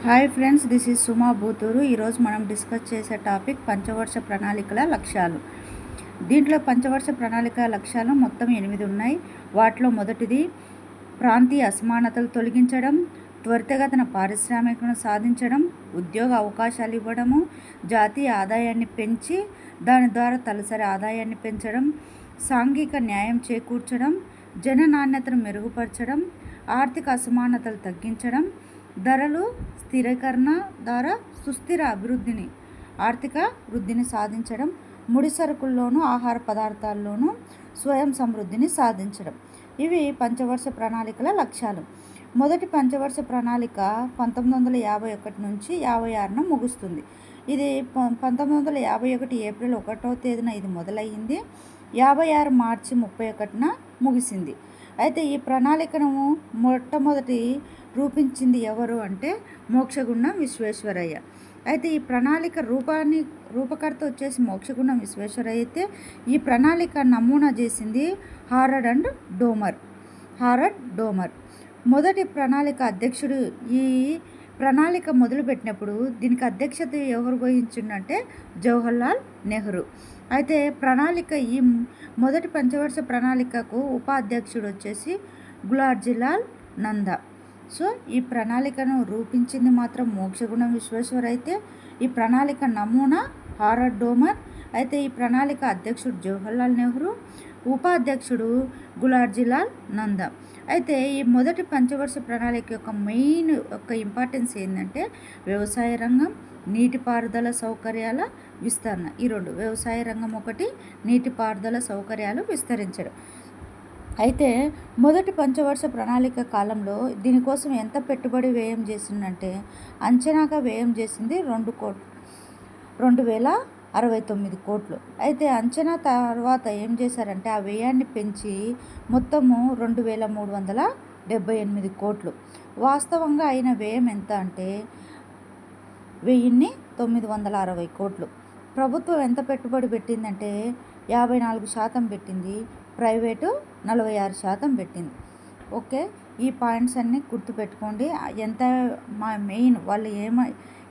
Hi friends, this is సుమా బూతూరు. ఈరోజు మనం discuss చేసే టాపిక్ పంచవర్ష ప్రణాళికల లక్ష్యాలు. దీంట్లో పంచవర్ష ప్రణాళిక లక్ష్యాలు మొత్తం 8 ఉన్నాయి. వాటిలో మొదటిది ప్రాంతీయ అసమానతలు తొలగించడం, త్వరితగతిన పారిశ్రామికను సాధించడం, ఉద్యోగ అవకాశాలు ఇవ్వడము, జాతీయ ఆదాయాన్ని పెంచి దాని ద్వారా తలసరి ఆదాయాన్ని పెంచడం, సాంఘిక న్యాయం చేకూర్చడం, జన నాణ్యతను మెరుగుపరచడం, ఆర్థిక అసమానతలు తగ్గించడం, ధరలు స్థిరీకరణ ద్వారా సుస్థిర అభివృద్ధిని ఆర్థిక వృద్ధిని సాధించడం, ముడి సరుకుల్లోనూ ఆహార పదార్థాల్లోనూ స్వయం సమృద్ధిని సాధించడం. ఇవి పంచవర్ష ప్రణాళికల లక్ష్యాలు. మొదటి పంచవర్ష ప్రణాళిక 1951 నుంచి 56న ముగుస్తుంది. ఇది 1951 ఏప్రిల్ 1వ తేదీన ఇది మొదలయ్యింది. 56 మార్చి 31న ముగిసింది. అయితే ఈ ప్రణాళికను మొట్టమొదటి రూపించింది ఎవరు అంటే మోక్షగుండం విశ్వేశ్వరయ్య. అయితే ఈ ప్రణాళిక రూపకర్త వచ్చేసి మోక్షగుండం విశ్వేశ్వరయ్య అయితే ఈ ప్రణాళిక నమూనా చేసింది హారడ్ డోమర్. మొదటి ప్రణాళిక అధ్యక్షుడు. ఈ ప్రణాళిక మొదలుపెట్టినప్పుడు దీనికి అధ్యక్షత ఎవరు వహించిందంటే జవహర్లాల్ నెహ్రూ. అయితే ఈ మొదటి పంచవర్ష ప్రణాళికకు ఉపాధ్యక్షుడు వచ్చేసి గులార్జీలాల్ నందా. సో ఈ ప్రణాళికను రూపించింది మాత్రం మోక్షగుండం విశ్వేశ్వర అయితే ఈ ప్రణాళిక నమూనా హారడ్ డోమర్. అయితే ఈ ప్రణాళిక అధ్యక్షుడు జవహర్లాల్ నెహ్రూ, ఉపాధ్యక్షుడు గులార్జీలాల్ నందా. అయితే ఈ మొదటి పంచవర్ష ప్రణాళిక యొక్క మెయిన్ ఇంపార్టెన్స్ ఏంటంటే వ్యవసాయ రంగం, నీటిపారుదల సౌకర్యాల విస్తరణ. ఈ రెండు, వ్యవసాయ రంగం ఒకటి, నీటిపారుదల సౌకర్యాలు విస్తరించడం. అయితే మొదటి పంచవర్ష ప్రణాళిక కాలంలో దీనికోసం ఎంత పెట్టుబడి వ్యయం చేసిందంటే అంచనాగా వ్యయం చేసింది 2,069 కోట్లు. అయితే అంచనా తర్వాత ఏం చేశారంటే ఆ వ్యయాన్ని పెంచి మొత్తము 2,378 కోట్లు. వాస్తవంగా అయిన వ్యయం ఎంత అంటే 1,960 కోట్లు. ప్రభుత్వం ఎంత పెట్టుబడి పెట్టిందంటే 54% పెట్టింది, ప్రైవేటు 46% పెట్టింది. ఓకే, ఈ పాయింట్స్ అన్నీ గుర్తుపెట్టుకోండి. ఎంత మెయిన్ వాళ్ళు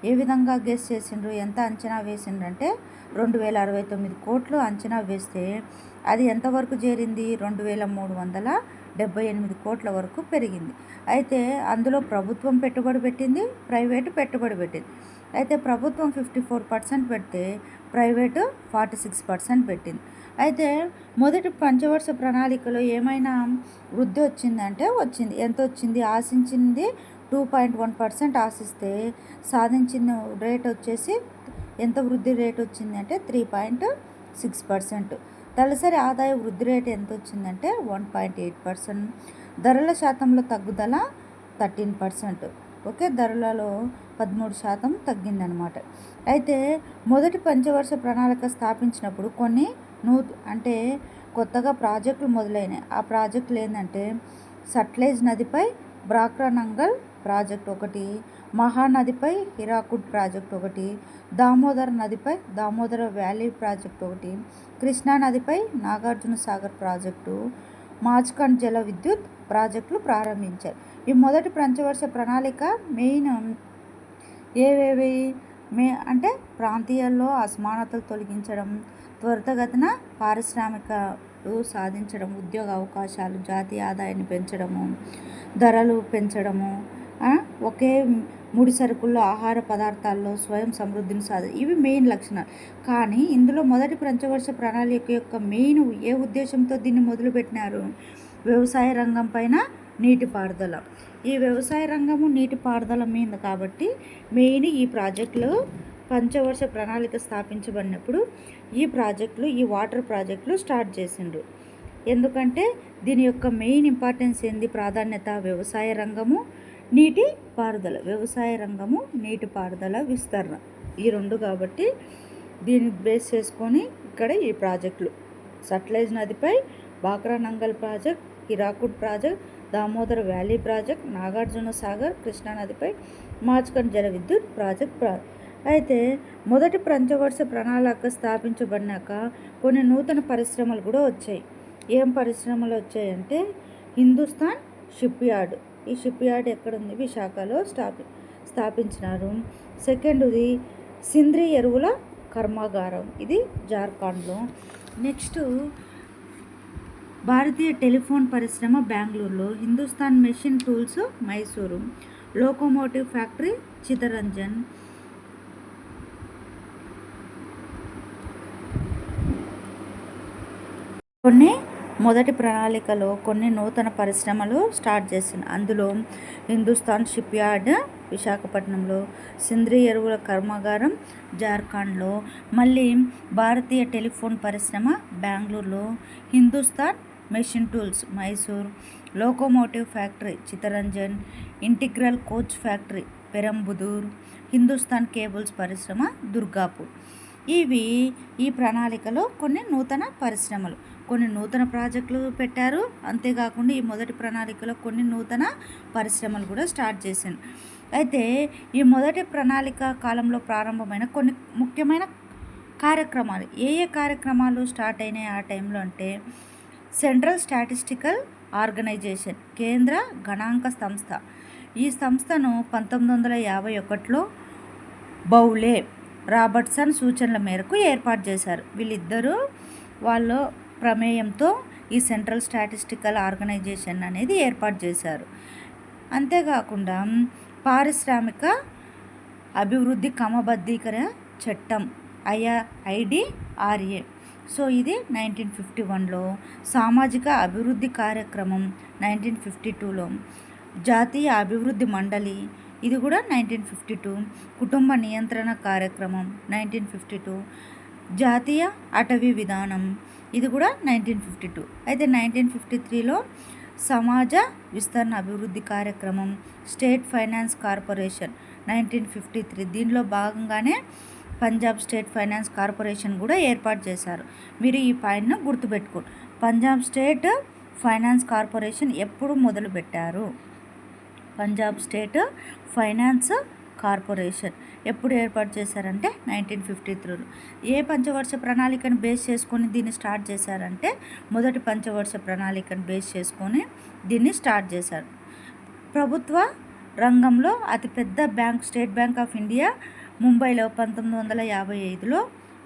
ఏ విధంగా గెస్ చేసిండ్రు, ఎంత అంచనా వేసిండ్రు అంటే 2,069 కోట్లు అంచనా వేస్తే అది ఎంతవరకు చేరింది, 2,378 కోట్ల వరకు పెరిగింది. అయితే అందులో ప్రభుత్వం పెట్టుబడి పెట్టింది, ప్రైవేటు పెట్టుబడి పెట్టింది. అయితే ప్రభుత్వం 54% పెడితే ప్రైవేటు 46% పెట్టింది. అయితే మొదటి పంచవర్ష ప్రణాళికలో ఏమైనా వృద్ధి వచ్చిందంటే వచ్చింది. ఎంత వచ్చింది? ఆశించింది 2.1% ఆశిస్తే సాధించిన రేట్ వచ్చేసి ఎంత వృద్ధి రేట్ వచ్చింది అంటే 3.6%. తలసరి ఆదాయ వృద్ధి రేటు ఎంత వచ్చిందంటే 1.8%. ధరల శాతంలో తగ్గుదల 13%. ఓకే, ధరలలో 13% తగ్గిందనమాట. అయితే మొదటి పంచవర్ష ప్రణాళిక స్థాపించినప్పుడు కొన్ని అంటే కొత్తగా ప్రాజెక్టులు మొదలైనాయి. ఆ ప్రాజెక్టులు ఏంటంటే సట్లెజ్ నదిపై బ్రాక్రానంగల్ ప్రాజెక్ట్ ఒకటి, మహానదిపై హిరాకుడ్ ప్రాజెక్ట్ ఒకటి, దామోదర్ నదిపై దామోదర వ్యాలీ ప్రాజెక్ట్ ఒకటి, కృష్ణా నదిపై నాగార్జున సాగర్ ప్రాజెక్టు, మాచ్కండ్ జల విద్యుత్ ప్రాజెక్టులు ప్రారంభించారు. ఈ మొదటి పంచవర్ష ప్రణాళిక మెయిన్ ఏవేవి అంటే ప్రాంతీయాల్లో అసమానతలు తొలగించడం, త్వరితగతిన పారిశ్రామికలు సాధించడం, ఉద్యోగ అవకాశాలు, జాతీయ ఆదాయాన్ని పెంచడము, ధరలు పెంచడము, ఒకే ముడి సరుకుల్లో ఆహార పదార్థాల్లో స్వయం సమృద్ధిని ఇవి మెయిన్ లక్షణాలు. కానీ ఇందులో మొదటి పంచవర్ష ప్రణాళిక యొక్క మెయిన్ ఏ ఉద్దేశంతో దీన్ని మొదలుపెట్టినారు, వ్యవసాయ రంగం పైన నీటిపారుదల. ఈ వ్యవసాయ రంగము నీటిపారుదల మీద కాబట్టి మెయిన్ ఈ ప్రాజెక్టులు పంచవర్ష ప్రణాళిక స్థాపించబడినప్పుడు ఈ వాటర్ ప్రాజెక్టులు స్టార్ట్ చేసిండ్రు. ఎందుకంటే దీని యొక్క మెయిన్ ఇంపార్టెన్స్ ఏంది, ప్రాధాన్యత వ్యవసాయ రంగము, నీటిపారుదల విస్తరణ, ఈ రెండు. కాబట్టి దీన్ని బేస్ చేసుకొని ఇక్కడ ఈ ప్రాజెక్టులు సట్లెజ్ నదిపై Bhakra Nangal project, Hirakud project, Damodara valley project, Nagarjuna Sagar, Krishna నదిపై మాచ్కండ్ జల విద్యుత్ ప్రాజెక్ట్. అయితే మొదటి పంచవర్ష ప్రణాళిక స్థాపించబడినాక కొన్ని నూతన పరిశ్రమలు కూడా వచ్చాయి. ఏం పరిశ్రమలు వచ్చాయంటే హిందుస్థాన్ షిప్ యార్డ్. ఈ షిప్ యార్డ్ ఎక్కడుంది, విశాఖలో స్థాపించినారు. సెకండ్ది సింద్రి ఎరువుల కర్మాగారం, ఇది జార్ఖండ్లో. నెక్స్ట్ భారతీయ టెలిఫోన్ పరిశ్రమ బెంగళూరులో, Hindustan machine tools Mysuru, locomotive factory Chittaranjan. మొదటి ప్రణాళికలో కొన్ని నూతన పరిశ్రమలు స్టార్ట్ చేసింది. అందులో హిందుస్థాన్ షిప్ యార్డ్ విశాఖపట్నంలో, సింద్రి ఎరువుల కర్మాగారం జార్ఖండ్లో, మళ్ళీ భారతీయ టెలిఫోన్ పరిశ్రమ బెంగళూరులో, Hindustan machine tools Mysore, locomotive factory Chittaranjan, integral coach factory Perumbudur, Hindustan cables పరిశ్రమ దుర్గాపూర్. ఇవి ఈ ప్రణాళికలో కొన్ని నూతన పరిశ్రమలు, కొన్ని నూతన ప్రాజెక్టులు పెట్టారు. అంతేకాకుండా ఈ మొదటి ప్రణాళికలో కొన్ని నూతన పరిశ్రమలు కూడా స్టార్ట్ చేశాను. అయితే ఈ మొదటి ప్రణాళిక కాలంలో ప్రారంభమైన కొన్ని ముఖ్యమైన కార్యక్రమాలు, ఏ కార్యక్రమాలు స్టార్ట్ అయినాయి ఆ టైంలో అంటే, సెంట్రల్ స్టాటిస్టికల్ ఆర్గనైజేషన్, కేంద్ర గణాంక సంస్థ. ఈ సంస్థను 1951లో బౌలే, రాబర్ట్సన్ సూచనల మేరకు ఏర్పాటు చేశారు. వీళ్ళిద్దరూ వాళ్ళ ప్రమేయంతో ఈ సెంట్రల్ స్టాటిస్టికల్ ఆర్గనైజేషన్ అనేది ఏర్పాటు చేశారు. అంతేకాకుండా పారిశ్రామిక అభివృద్ధి క్రమబద్ధీకరణ చట్టం IDRA, సో ఇది 1951లో, సామాజిక అభివృద్ధి కార్యక్రమం 1952లో, జాతీయ అభివృద్ధి మండలి, ఇది కూడా 1952, కుటుంబ నియంత్రణ కార్యక్రమం 1952, జాతీయ అటవీ విధానం, ఇది కూడా 1952. అయితే 1953లో సమాజ విస్తరణ అభివృద్ధి కార్యక్రమం, స్టేట్ ఫైనాన్స్ కార్పొరేషన్ 1953. దీనిలో భాగంగానే పంజాబ్ స్టేట్ ఫైనాన్స్ కార్పొరేషన్ కూడా ఏర్పాటు చేశారు. మీరు ఈ పాయింట్ను గుర్తుపెట్టుకోండి. పంజాబ్ స్టేట్ ఫైనాన్స్ కార్పొరేషన్ ఎప్పుడు మొదలుపెట్టారు? పంజాబ్ స్టేట్ ఫైనాన్స్ కార్పొరేషన్ ఎప్పుడు ఏర్పాటు చేశారంటే 1953లో. ఏ పంచవర్ష ప్రణాళికను బేస్ చేసుకొని దీన్ని స్టార్ట్ చేశారంటే, మొదటి పంచవర్ష ప్రణాళికను బేస్ చేసుకొని దీన్ని స్టార్ట్ చేశారు. ప్రభుత్వ రంగంలో అతిపెద్ద bank state bank of India ముంబైలో 1955లో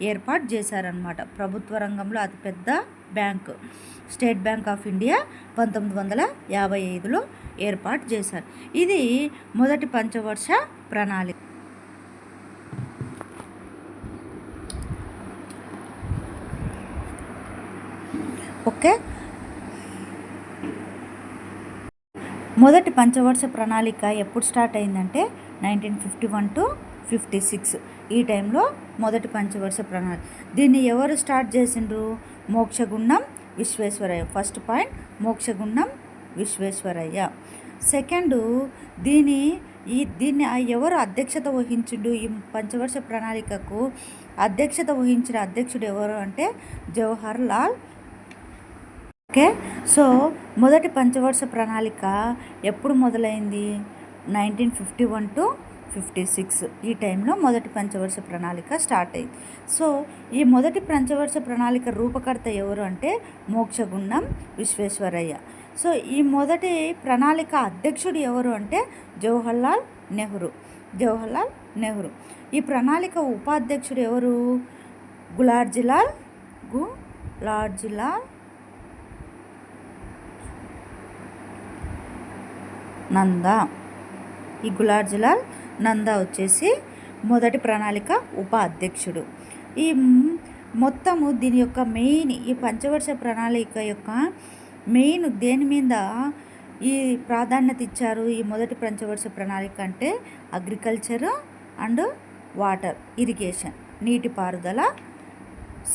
ఏర్పాటు చేశారనమాట. ప్రభుత్వ రంగంలో అతిపెద్ద bank state bank of India 1955లో ఏర్పాటు చేశారు. ఇది మొదటి పంచవర్ష ప్రణాళిక. ఓకే, మొదటి పంచవర్ష ప్రణాళిక ఎప్పుడు స్టార్ట్ అయిందంటే 1951 to 56 ఈ టైంలో మొదటి పంచవర్ష ప్రణాళిక. దీన్ని ఎవరు స్టార్ట్ చేసిండ్రు? Mokshagundam Visvesvaraya. First point Mokshagundam Visvesvaraya. Second దీన్ని ఎవరు అధ్యక్షత వహించిండు? ఈ పంచవర్ష ప్రణాళికకు అధ్యక్షత వహించిన అధ్యక్షుడు ఎవరు అంటే జవహర్ లాల్. ఓకే, సో మొదటి పంచవర్ష ప్రణాళిక ఎప్పుడు మొదలైంది? 1951 to 56 ఈ టైంలో మొదటి పంచవర్ష ప్రణాళిక స్టార్ట్ అయింది. సో ఈ మొదటి పంచవర్ష ప్రణాళిక రూపకర్త ఎవరు అంటే మోక్షగుండం విశ్వేశ్వరయ్య. సో ఈ మొదటి ప్రణాళిక అధ్యక్షుడు ఎవరు అంటే జవహర్లాల్ నెహ్రూ. ఈ ప్రణాళిక ఉపాధ్యక్షుడు ఎవరు? గులార్జీలాల్ నందా. ఈ గులార్జీలాల్ నందా వచ్చేసి మొదటి ప్రణాళిక ఉపాధ్యక్షుడు. ఈ మొత్తము దీని యొక్క మెయిన్, ఈ పంచవర్ష ప్రణాళిక యొక్క మెయిన్ దేని మీద ఈ ప్రాధాన్యత ఇచ్చారు? ఈ మొదటి పంచవర్ష ప్రణాళిక అంటే అగ్రికల్చర్ అండ్ వాటర్ ఇరిగేషన్, నీటిపారుదల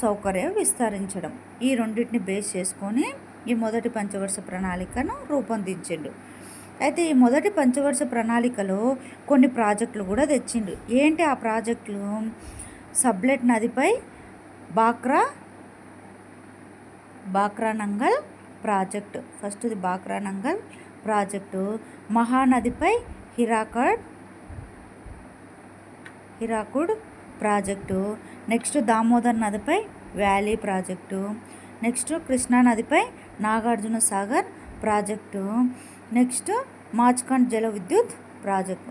సౌకర్యం విస్తరించడం, ఈ రెండింటిని బేస్ చేసుకొని ఈ మొదటి పంచవర్ష ప్రణాళికను రూపొందించిండు. అయితే ఈ మొదటి పంచవర్ష ప్రణాళికలో కొన్ని ప్రాజెక్టులు కూడా తెచ్చిండు. ఏంటి ఆ ప్రాజెక్టులు? సబ్లెట్ నదిపై బాక్రానంగల్ ప్రాజెక్టు, ఫస్ట్ది బాక్రానంగల్ ప్రాజెక్టు. మహానదిపై హిరాకుడ్ ప్రాజెక్టు. నెక్స్ట్ దామోదర్ నదిపై వ్యాలీ ప్రాజెక్టు. నెక్స్ట్ కృష్ణా నదిపై నాగార్జున సాగర్ ప్రాజెక్టు. నెక్స్ట్ మాచ్కండ్ జల విద్యుత్ ప్రాజెక్టు.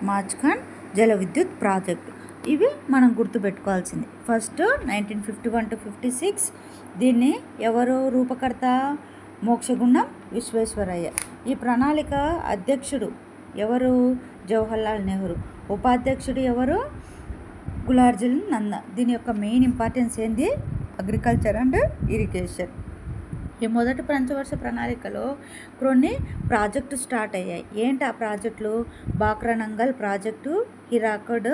మాచ్ఖండ్ జల విద్యుత్ ప్రాజెక్టు. ఇవి మనం గుర్తుపెట్టుకోవాల్సింది. ఫస్ట్ 1951 to 56 దీన్ని ఎవరు రూపకర్త? మోక్షగుండం విశ్వేశ్వరయ్య. ఈ ప్రణాళిక అధ్యక్షుడు ఎవరు? జవహర్లాల్ నెహ్రూ. ఉపాధ్యక్షుడు ఎవరు? గులార్జున్ నందా. దీని యొక్క మెయిన్ ఇంపార్టెన్స్ ఏంది? Agriculture and irrigation. ఈ మొదటి పంచవర్ష ప్రణాళికలో కొన్ని ప్రాజెక్టు స్టార్ట్ అయ్యాయి. ఏంటి ఆ ప్రాజెక్టులు? Bhakranangal project, Hirakud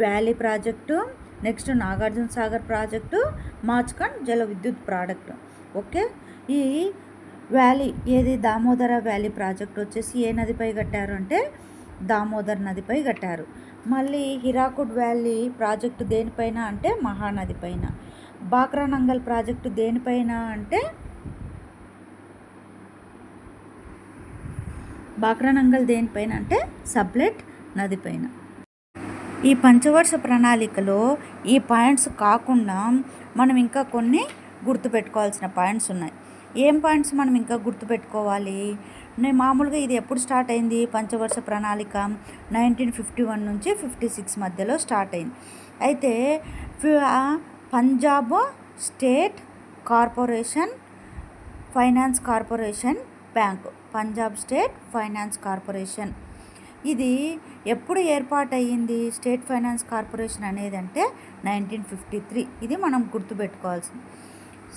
valley project, next Nagarjuna Sagar project, Machkund జల విద్యుత్ ప్రాజెక్టు. ఓకే, ఈ వ్యాలీ ఏది? దామోదర వ్యాలీ ప్రాజెక్ట్ వచ్చేసి ఏ నదిపై కట్టారు అంటే దామోదర్ నదిపై కట్టారు. మళ్ళీ హిరాకుడ్ వ్యాలీ ప్రాజెక్టు దేనిపైన అంటే మహానది పైన. బాక్రానంగల్ ప్రాజెక్టు దేనిపైన అంటే బాక్రానంగల్ దేనిపైన అంటే సబ్లెట్ నదిపైన. ఈ పంచవర్ష ప్రణాళికలో ఈ పాయింట్స్ కాకుండా మనం ఇంకా కొన్ని గుర్తుపెట్టుకోవాల్సిన పాయింట్స్ ఉన్నాయి. ఏం పాయింట్స్ మనం ఇంకా గుర్తుపెట్టుకోవాలి? మామూలుగా ఇది ఎప్పుడు స్టార్ట్ అయింది? పంచవర్ష ప్రణాళిక 1951 నుంచి 56 మధ్యలో స్టార్ట్ అయింది. అయితే Punjab state corporation finance corporation bank, Punjab state finance corporation, ఇది ఎప్పుడు ఏర్పాటయ్యింది? స్టేట్ ఫైనాన్స్ కార్పొరేషన్ అనేది అంటే 1953. ఇది మనం గుర్తుపెట్టుకోవాల్సింది.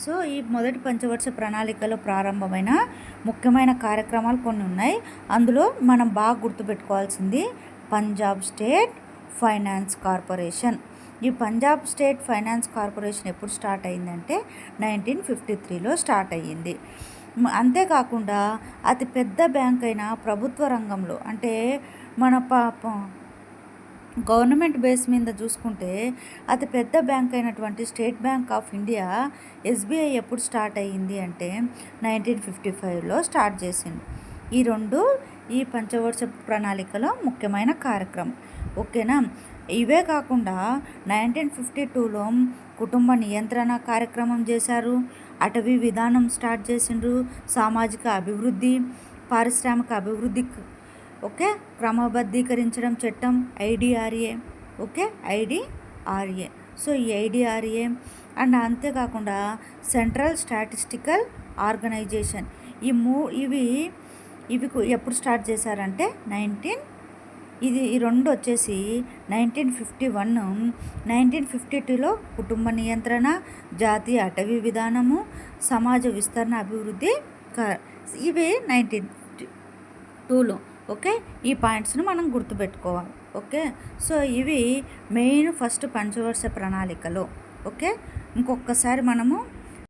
సో ఈ మొదటి పంచవర్ష ప్రణాళికలో ప్రారంభమైన ముఖ్యమైన కార్యక్రమాలు కొన్ని ఉన్నాయి. అందులో మనం బాగా గుర్తుపెట్టుకోవాల్సింది పంజాబ్ స్టేట్ ఫైనాన్స్ కార్పొరేషన్. ఈ పంజాబ్ స్టేట్ ఫైనాన్స్ కార్పొరేషన్ ఎప్పుడు స్టార్ట్ అయ్యిందంటే 1953లో స్టార్ట్ అయ్యింది. అంతేకాకుండా అతి పెద్ద బ్యాంక్ అయిన ప్రభుత్వ రంగంలో అంటే మన గవర్నమెంట్ బేస్ మీద చూసుకుంటే అతి పెద్ద బ్యాంక్ అయినటువంటి state bank of India SBI ఎప్పుడు స్టార్ట్ అయ్యింది అంటే 1955లో స్టార్ట్ చేసింది. ఈ రెండు ఈ పంచవర్ష ప్రణాళికలో ముఖ్యమైన కార్యక్రమం. ఓకేనా? ఇవే కాకుండా 1952లో కుటుంబ నియంత్రణ కార్యక్రమం చేశారు, అటవీ విధానం స్టార్ట్ చేసిండ్రు, సామాజిక అభివృద్ధి, పారిశ్రామిక అభివృద్ధి, ఓకే, క్రమబద్ధీకరించడం చట్టం ఐడిఆర్ఏ. Okay, IDRA. సో ఈ ఐడిఆర్ఏ అండ్ అంతేకాకుండా సెంట్రల్ స్టాటిస్టికల్ ఆర్గనైజేషన్, ఇవి ఎప్పుడు స్టార్ట్ చేశారంటే ఈ రెండు వచ్చేసి 1951. 1952లో కుటుంబ నియంత్రణ, జాతీయ అటవీ విధానము, సమాజ విస్తరణ అభివృద్ధి, ఇవి 1952లో. ఓకే, ఈ పాయింట్స్ని మనం గుర్తుపెట్టుకోవాలి. ఓకే, సో ఇవి మెయిన్ ఫస్ట్ పంచవర్ష ప్రణాళికలో. ఓకే, ఇంకొకసారి మనము